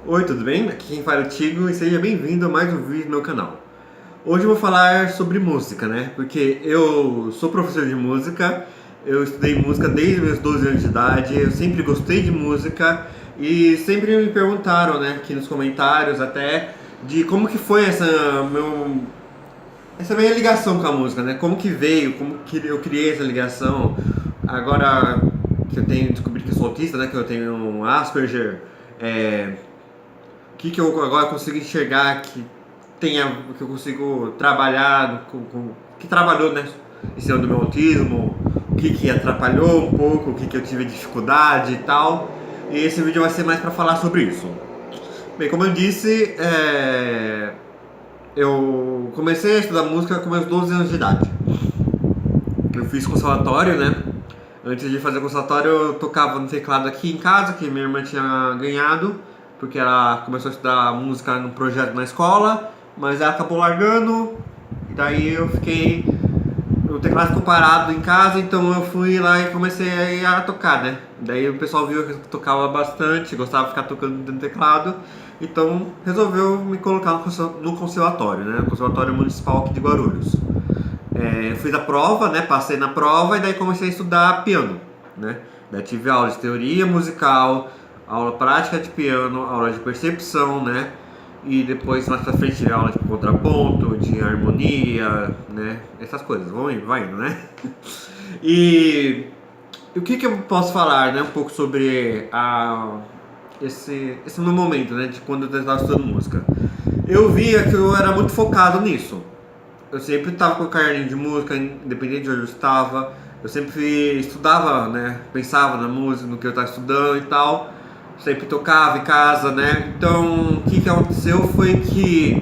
Oi, tudo bem? Aqui quem fala é o Tigo e seja bem-vindo a mais um vídeo no meu canal. Hoje eu vou falar sobre música, né? Porque eu sou professor de música, eu estudei música desde meus 12 anos de idade, eu sempre gostei de música e sempre me perguntaram, né, aqui nos comentários até, de como que foi essa minha ligação com a música, né? Como que veio, como que eu criei essa ligação. Agora que eu tenho descobri que eu sou autista, né? Que eu tenho um Asperger, que eu agora consigo enxergar que eu consigo trabalhar que trabalhou, né, em cima do meu autismo, o que atrapalhou um pouco, que eu tive dificuldade e tal. E esse vídeo vai ser mais para falar sobre isso. Bem, como eu disse, eu comecei a estudar música com meus 12 anos de idade. Eu fiz conservatório, né? Antes de fazer conservatório, eu tocava no teclado aqui em casa, que minha irmã tinha ganhado, porque ela começou a estudar música num projeto na escola, mas ela acabou largando, e daí eu fiquei. O teclado ficou parado em casa, então eu fui lá e comecei a tocar, né? Daí o pessoal viu que eu tocava bastante, gostava de ficar tocando dentro do teclado, então resolveu me colocar no conservatório, né? No Conservatório Municipal aqui de Guarulhos. Eu fiz a prova, né? Passei na prova e daí comecei a estudar piano, né? Daí tive aula de teoria musical, aula prática de piano, aula de percepção, né? E depois mais pra frente tive aula de contraponto, de harmonia, né? Essas coisas, vai indo, né? E o que eu posso falar, né? Um pouco sobre esse meu momento, né? De quando eu estava estudando música. Eu via que eu era muito focado nisso. Eu sempre estava com o caderninho de música, independente de onde eu estava. Eu sempre estudava, né? Pensava na música, no que eu estava estudando e tal. Sempre tocava em casa, né? Então, o que aconteceu foi que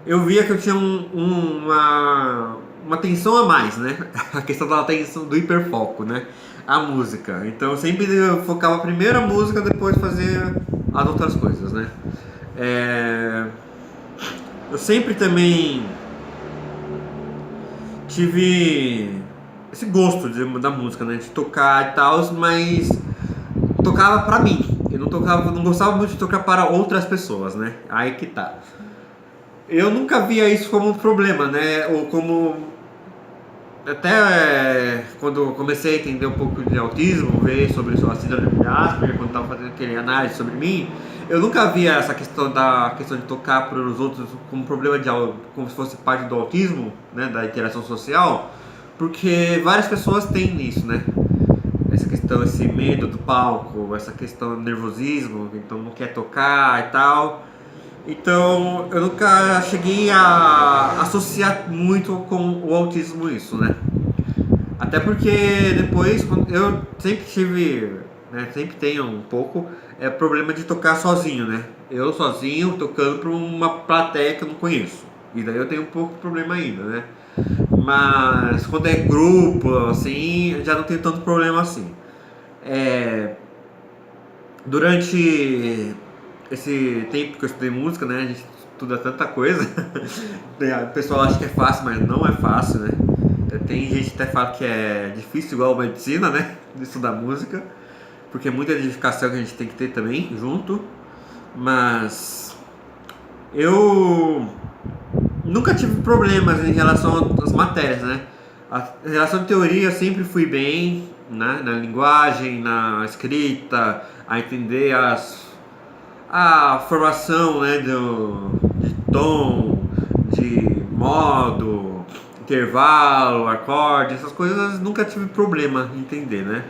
eu via que eu tinha uma atenção a mais, né? A questão da atenção, do hiperfoco, né? A música. Então, eu sempre focava primeiro a música, depois fazia as outras coisas, né? É... Eu sempre também tive esse gosto da música, né? De tocar e tal, mas tocava pra mim. Eu não gostava muito de tocar para outras pessoas, né? Aí que tá. Eu nunca via isso como um problema, né? Ou como até quando eu comecei a entender um pouco de autismo, ver sobre a síndrome de Asperger, quando estava fazendo aquele análise sobre mim, eu nunca via essa questão de tocar para os outros como problema como se fosse parte do autismo, né, da interação social, porque várias pessoas têm isso, né? Essa questão, esse medo do palco, essa questão do nervosismo, então não quer tocar e tal. Então eu nunca cheguei a associar muito com o autismo isso, né? Até porque depois eu sempre tive, né, sempre tenho um pouco problema de tocar sozinho, né? Eu sozinho tocando para uma plateia que eu não conheço. E daí eu tenho um pouco de problema ainda, né? Mas quando é grupo, assim, eu já não tenho tanto problema assim. É, Durante esse tempo que eu estudei música, né? A gente estuda tanta coisa. O pessoal acha que é fácil, mas não é fácil, né? Tem gente que até fala que é difícil igual a medicina, né? De estudar música. Porque é muita dedicação que a gente tem que ter também junto. Mas eu nunca tive problemas em relação às matérias, né? Em relação à teoria eu sempre fui bem, né? Na linguagem, na escrita, a entender a formação, né, de tom, de modo, intervalo, acorde, essas coisas nunca tive problema em entender, né?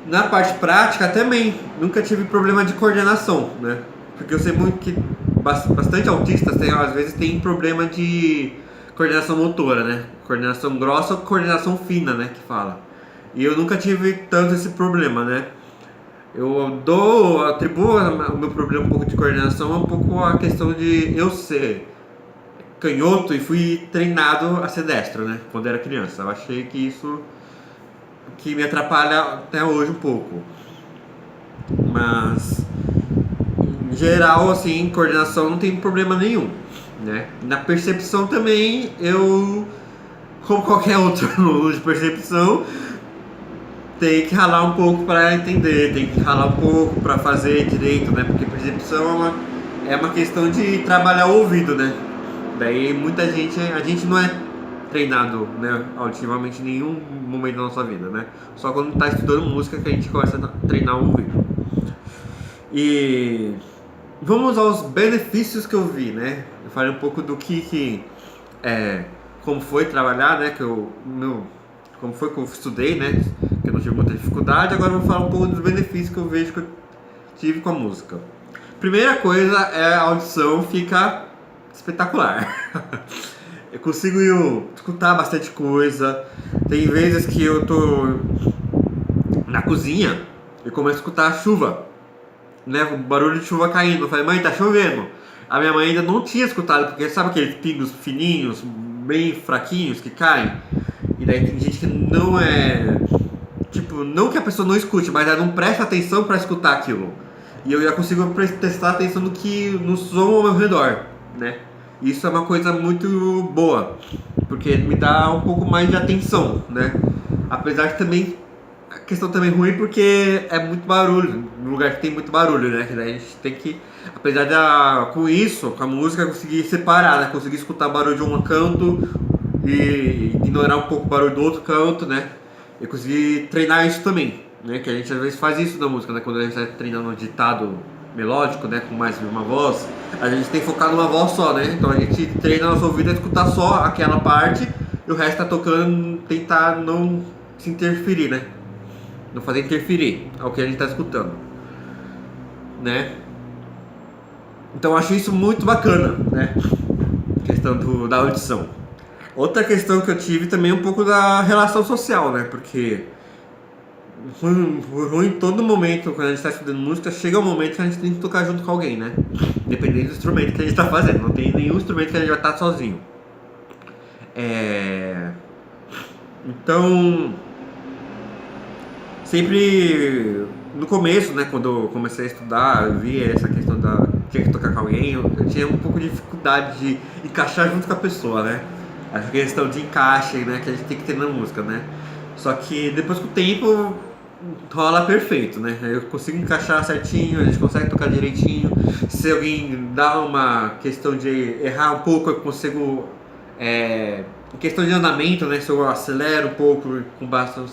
Na parte prática também nunca tive problema de coordenação, né? Porque eu sei muito que bastante autistas às vezes tem problema de coordenação motora, né? Coordenação grossa ou coordenação fina, né, que fala. E eu nunca tive tanto esse problema, né? Atribuo o meu problema um pouco de coordenação um pouco a questão de eu ser canhoto e fui treinado a ser destro, né? Quando era criança. Eu achei que isso que me atrapalha até hoje um pouco. Mas em geral, assim, coordenação não tem problema nenhum, né? Na percepção também, eu, como qualquer outro aluno de percepção, tem que ralar um pouco para entender, tem que ralar um pouco para fazer direito, né? Porque percepção é uma questão de trabalhar o ouvido, né? Daí muita gente, a gente não é treinado, né, auditivamente em nenhum momento da nossa vida, né? Só quando está estudando música que a gente começa a treinar o ouvido. E vamos aos benefícios que eu vi, né? Eu falei um pouco do que como foi trabalhar, né? Como foi que eu estudei, né? Que eu não tive muita dificuldade. Agora eu vou falar um pouco dos benefícios que eu vejo que eu tive com a música. Primeira coisa é a audição fica espetacular. Eu consigo escutar bastante coisa. Tem vezes que eu tô na cozinha e começo a escutar a chuva, né? O barulho de chuva caindo. Eu falei, mãe, tá chovendo. A minha mãe ainda não tinha escutado, porque sabe aqueles pingos fininhos, bem fraquinhos que caem? E daí tem gente que não é. Tipo, não que a pessoa não escute, mas ela não presta atenção pra escutar aquilo. E eu já consigo prestar atenção no som ao meu redor, né? Isso é uma coisa muito boa, porque me dá um pouco mais de atenção, né? Apesar de também, a questão também ruim porque é muito barulho, no lugar que tem muito barulho, né? Que daí a gente tem que, apesar de com isso, com a música, conseguir separar, né? Conseguir escutar barulho de um canto e ignorar um pouco o barulho do outro canto, né? E conseguir treinar isso também, né? Que a gente às vezes faz isso na música, né? Quando a gente está treinando um ditado melódico, né, com mais de uma voz, a gente tem que focar numa voz só, né? Então a gente treina nosso ouvido a escutar só aquela parte e o resto tá tocando, tentar não se interferir, né? Não fazer interferir ao que a gente tá escutando, né? Então eu acho isso muito bacana, né? Questão da audição. Outra questão que eu tive também é um pouco da relação social, né? Porque ruim em todo momento, quando a gente está estudando música, chega um momento que a gente tem que tocar junto com alguém, né? Dependendo do instrumento que a gente está fazendo. Não tem nenhum instrumento que a gente vai estar sozinho. Então, sempre no começo, né, quando eu comecei a estudar, eu vi essa questão tinha que tocar com alguém, eu tinha um pouco de dificuldade de encaixar junto com a pessoa, né? Essa questão de encaixe, né, que a gente tem que ter na música, né? Só que depois com o tempo rola perfeito, né? Eu consigo encaixar certinho, a gente consegue tocar direitinho. Se alguém dá uma questão de errar um pouco, eu consigo. Em questão de andamento, né? Se eu acelero um pouco com bastante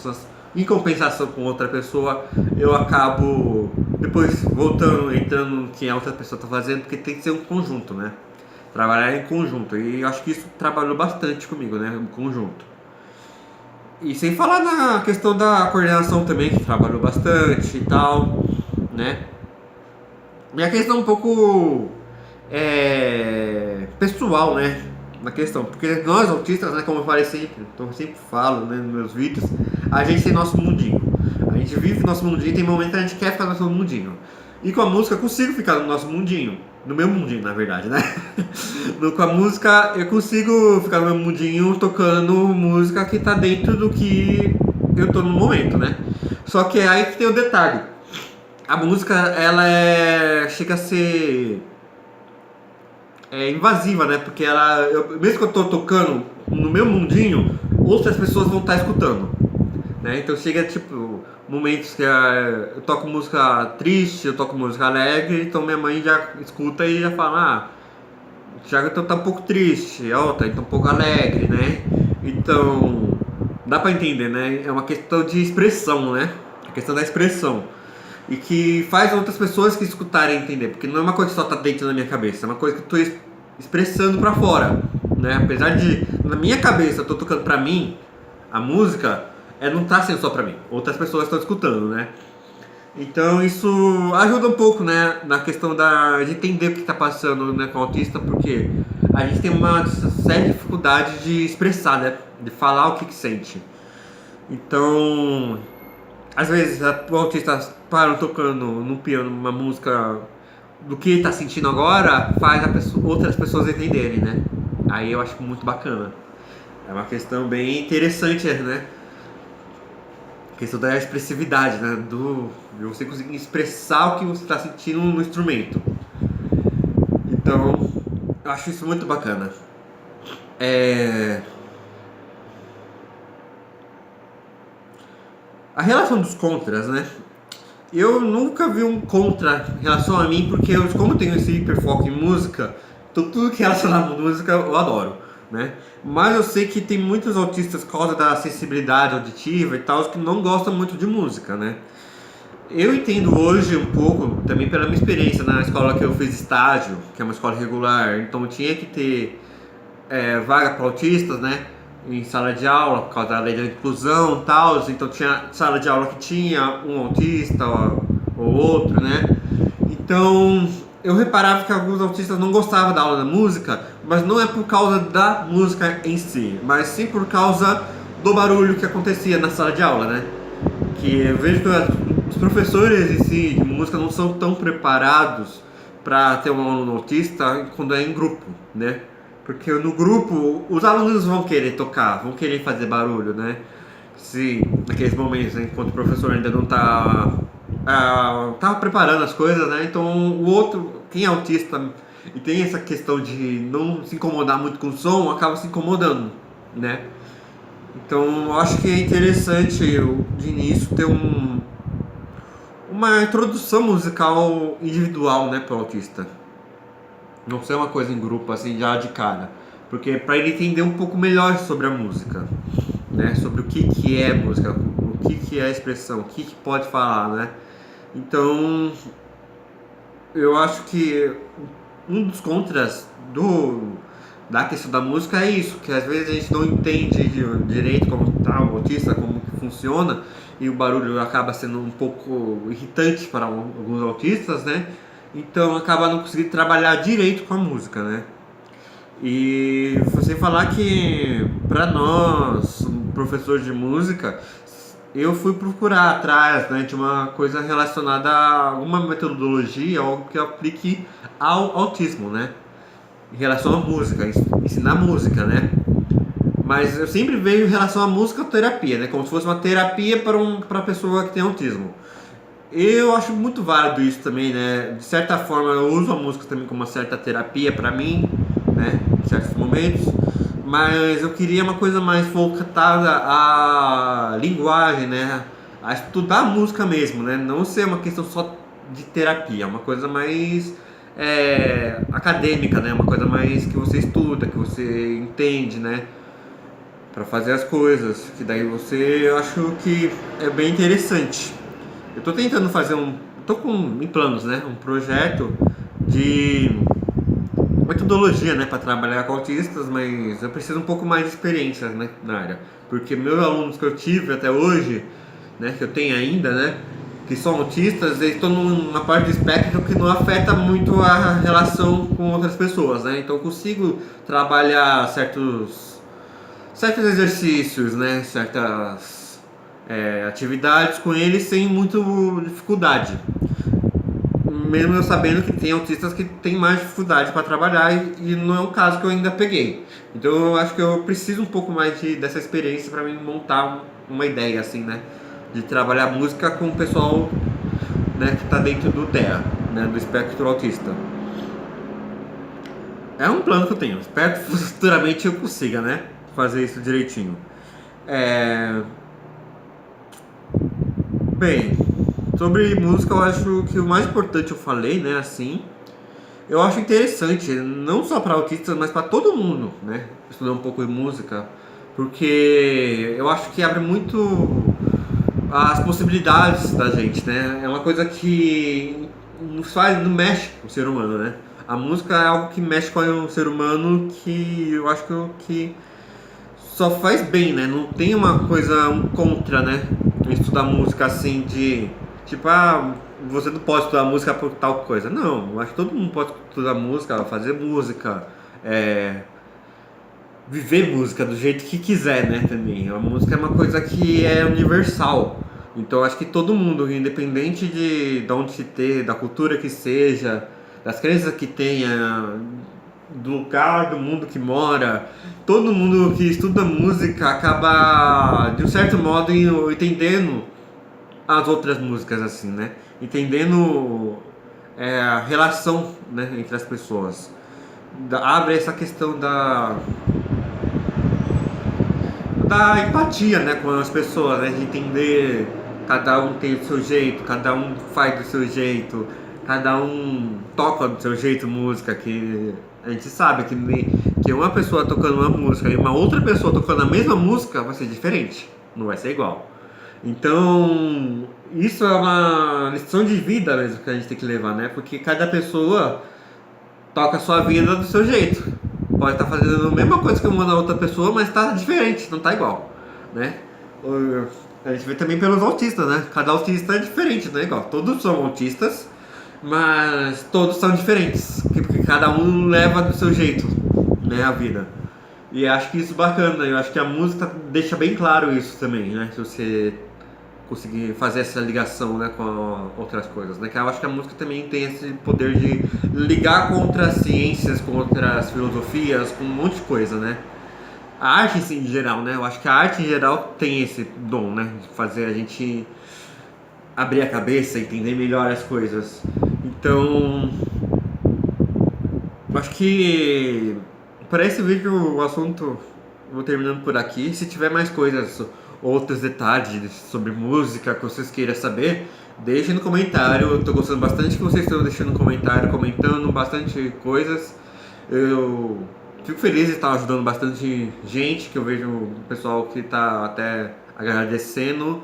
em compensação com outra pessoa, eu acabo depois voltando, entrando no que a outra pessoa está fazendo, porque tem que ser um conjunto, né? Trabalhar em conjunto. E eu acho que isso trabalhou bastante comigo, né? Um conjunto. E sem falar na questão da coordenação também, que trabalhou bastante e tal, né? E a questão um pouco pessoal, né? Na questão, porque nós autistas, né, como eu falei sempre, então eu sempre falo, né, nos meus vídeos, a gente tem nosso mundinho. A gente vive nosso mundinho, tem momentos que a gente quer ficar no nosso mundinho. E com a música eu consigo ficar no nosso mundinho. No meu mundinho, na verdade, né? Com a música eu consigo ficar no meu mundinho tocando música que tá dentro do que eu tô no momento, né? Só que é aí que tem o detalhe. A música, ela chega a ser invasiva, né? Porque mesmo que eu tô tocando no meu mundinho, outras pessoas vão estar escutando, né? Então chega tipo momentos que eu toco música triste, eu toco música alegre, então minha mãe já escuta e já fala, já então tá um pouco triste, tá então um pouco alegre, né? Então dá pra entender, né? É uma questão de expressão, né? A questão da expressão. E que faz outras pessoas que escutarem entender, porque não é uma coisa que só tá dentro da minha cabeça, é uma coisa que eu tô expressando pra fora, né? Apesar de, na minha cabeça, eu tô tocando pra mim, a música, não tá sendo só pra mim, outras pessoas estão escutando, né? Então isso ajuda um pouco, né, na questão de entender o que tá passando, né, com o autista, porque a gente tem uma séria dificuldade de expressar, né, de falar o que sente. Então, às vezes o autista para tocando no piano uma música do que ele tá sentindo agora, faz outras pessoas entenderem, né? Aí eu acho muito bacana. É uma questão bem interessante, né? A questão da expressividade, né? De você conseguir expressar o que você está sentindo no instrumento. Então, eu acho isso muito bacana. A relação dos contras, né? Eu nunca vi um contra em relação a mim, porque como eu tenho esse hiperfoco em música, então tudo que é relacionado à música eu adoro, né? Mas eu sei que tem muitos autistas por causa da sensibilidade auditiva e tal, que não gostam muito de música, né? Eu entendo hoje um pouco, também pela minha experiência na escola que eu fiz estágio, que é uma escola regular, então tinha que ter vaga para autistas, né? Em sala de aula, por causa da lei da inclusão e tal, então tinha sala de aula que tinha um autista ou outro, né? Então eu reparava que alguns autistas não gostavam da aula da música, mas não é por causa da música em si, mas sim por causa do barulho que acontecia na sala de aula, né? Que eu vejo que os professores em si de música não são tão preparados para ter um aluno autista quando é em grupo, né? Porque no grupo os alunos vão querer tocar, vão querer fazer barulho, né? Se naqueles momentos, né, enquanto o professor ainda não tava preparando as coisas, né? Então o outro, quem é autista e tem essa questão de não se incomodar muito com o som, acaba se incomodando, né? Então eu acho que é interessante de início ter uma introdução musical individual, né, para o autista. Não ser uma coisa em grupo assim já de cara, porque para ele entender um pouco melhor sobre a música, né, sobre o que é música, o que é expressão, o que pode falar, né? Então eu acho que um dos contras da questão da música é isso, que às vezes a gente não entende direito como tá o autista, como que funciona, e o barulho acaba sendo um pouco irritante para alguns autistas, né? Então acaba não conseguindo trabalhar direito com a música, né? E você falar que para nós, um professor de música, eu fui procurar atrás, né, de uma coisa relacionada a alguma metodologia, algo que aplique ao autismo, né? Em relação à música, ensinar música, né? Mas eu sempre vejo em relação à musicoterapia, né? Como se fosse uma terapia para a pessoa que tem autismo. Eu acho muito válido isso também, né? De certa forma eu uso a música também como uma certa terapia para mim, né? Em certos momentos. Mas eu queria uma coisa mais voltada à linguagem, né? A estudar a música mesmo, né? Não ser uma questão só de terapia, uma coisa mais acadêmica, né? Uma coisa mais que você estuda, que você entende, né? Para fazer as coisas, que daí eu acho que é bem interessante. Eu tô tentando fazer tô em planos, né? Um projeto de metodologia, né, para trabalhar com autistas, mas eu preciso um pouco mais de experiência, né, na área, porque meus alunos que eu tive até hoje, né, que eu tenho ainda, né, que são autistas, eles estão numa parte do espectro que não afeta muito a relação com outras pessoas, né, então eu consigo trabalhar certos exercícios, né, certas atividades com eles sem muita dificuldade. Mesmo eu sabendo que tem autistas que têm mais dificuldade para trabalhar e não é um caso que eu ainda peguei. Então eu acho que eu preciso um pouco mais dessa experiência para mim montar uma ideia assim, né, de trabalhar música com o pessoal, né, que está dentro do TEA, né, do espectro autista. É um plano que eu tenho. Espero que futuramente eu consiga, né, fazer isso direitinho. Bem, sobre música eu acho que o mais importante eu falei, né, assim. Eu acho interessante, não só para autistas, mas para todo mundo, né, estudar um pouco de música, porque eu acho que abre muito as possibilidades da gente, né? É uma coisa que não mexe com o ser humano, né? A música é algo que mexe com o ser humano, que eu acho que só faz bem, né? Não tem uma coisa contra, né? Estudar música assim de tipo, você não pode estudar música por tal coisa. Não, eu acho que todo mundo pode estudar música, fazer música, viver música do jeito que quiser, né, também. A música é uma coisa que é universal. Então eu acho que todo mundo, independente de onde se ter, da cultura que seja, das crenças que tenha, do lugar do mundo que mora, todo mundo que estuda música acaba, de um certo modo, entendendo as outras músicas, assim, né? Entendendo a relação, né, entre as pessoas. Abre essa questão da empatia, né, com as pessoas, né, de entender Cada um tem o seu jeito, cada um faz do seu jeito, cada um toca do seu jeito música, que a gente sabe que uma pessoa tocando uma música e uma outra pessoa tocando a mesma música vai ser diferente, não vai ser igual. Então, isso é uma lição de vida mesmo que a gente tem que levar, né? Porque cada pessoa toca a sua vida do seu jeito. Pode estar fazendo a mesma coisa que uma outra pessoa, mas está diferente, não está igual, né? A gente vê também pelos autistas, né? Cada autista é diferente, não é igual. Todos são autistas, mas todos são diferentes, porque cada um leva do seu jeito, né, a vida. E acho que isso é bacana, eu acho que a música deixa bem claro isso também, né? Se você conseguir fazer essa ligação, né, com outras coisas, né? Que eu acho que a música também tem esse poder de ligar com outras ciências, com outras filosofias, com um monte de coisa, né? A arte assim, em geral, né? Eu acho que a arte em geral tem esse dom, né? De fazer a gente abrir a cabeça, entender melhor as coisas. Então, eu acho que para esse vídeo o assunto vou terminando por aqui. Se tiver mais coisas, outros detalhes sobre música que vocês queiram saber, deixem no comentário. Eu tô gostando bastante que vocês estão deixando no comentário, comentando bastante coisas. Eu fico feliz de estar ajudando bastante gente, que eu vejo o pessoal que está até agradecendo.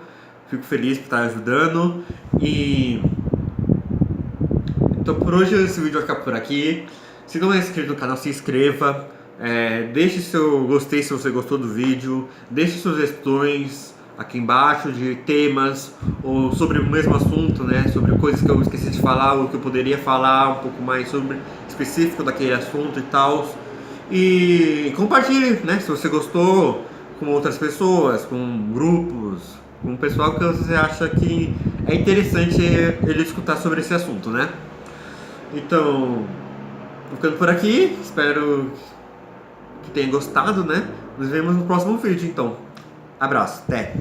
Fico feliz por estar ajudando. E então por hoje esse vídeo vai ficar por aqui. Se não é inscrito no canal, se inscreva. Deixe seu gostei se você gostou do vídeo. Deixe sugestões aqui embaixo de temas ou sobre o mesmo assunto, né? Sobre coisas que eu esqueci de falar ou que eu poderia falar um pouco mais sobre específico daquele assunto e tal. E compartilhe, né? Se você gostou, com outras pessoas, com grupos, com o pessoal que você acha que é interessante ele escutar sobre esse assunto, né? Então, ficando por aqui, espero que tenha gostado, né? Nos vemos no próximo vídeo, então. Abraço, até!